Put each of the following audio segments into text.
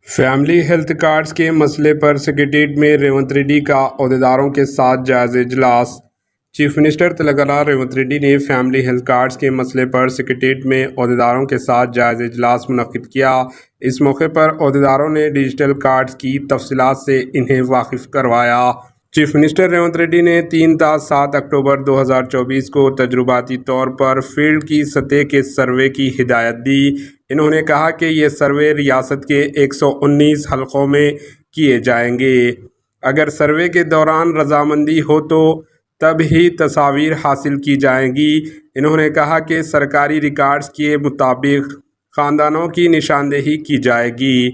Family health cards کے مسئلے پر secretariat میں ریونت ریڈی کا عہدیداروں کے ساتھ جائزہ اجلاس۔ چیف منسٹر تلنگانہ ریونت ریڈی نے فیملی ہیلتھ کارڈز کے مسئلے پر سکریٹریٹ میں عہدیداروں کے ساتھ جائزہ اجلاس منعقد کیا۔ اس موقع پر عہدیداروں نے ڈیجیٹل کارڈز کی تفصیلات سے انہیں واقف کروایا۔ چیف منسٹر ریونت ریڈی نے 3 تا 7 اکتوبر 2024 کو تجرباتی طور پر فیلڈ کی سطح کے سروے کی ہدایت دی۔ انہوں نے کہا کہ یہ سروے ریاست کے 119 حلقوں میں کیے جائیں گے۔ اگر سروے کے دوران رضامندی ہو تو تب ہی تصاویر حاصل کی جائیں گی۔ انہوں نے کہا کہ سرکاری ریکارڈز کے مطابق خاندانوں کی نشاندہی کی جائے گی،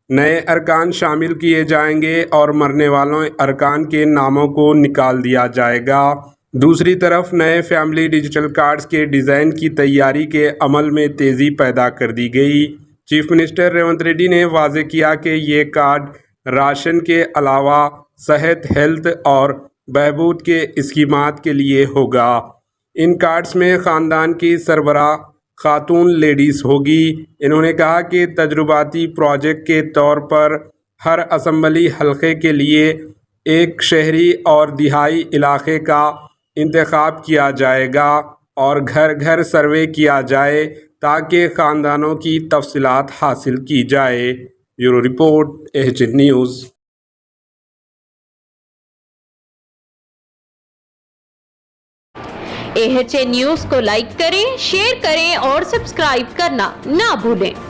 نئے ارکان شامل کیے جائیں گے اور مرنے والوں ارکان کے ناموں کو نکال دیا جائے گا۔ دوسری طرف نئے فیملی ڈیجیٹل کارڈز کے ڈیزائن کی تیاری کے عمل میں تیزی پیدا کر دی گئی۔ چیف منسٹر ریونت ریڈی نے واضح کیا کہ یہ کارڈ راشن کے علاوہ صحت، ہیلتھ اور بہبود کے اسکیمات کے لیے ہوگا۔ ان کارڈز میں خاندان کی سربراہ خاتون لیڈیز ہوگی۔ انہوں نے کہا کہ تجرباتی پروجیکٹ کے طور پر ہر اسمبلی حلقے کے لیے ایک شہری اور دیہی علاقے کا انتخاب کیا جائے گا اور گھر گھر سروے کیا جائے تاکہ خاندانوں کی تفصیلات حاصل کی جائے۔ Bureau report AHN news. AHN news کو لائک کریں، شیئر کریں اور سبسکرائب کرنا نہ بھولیں۔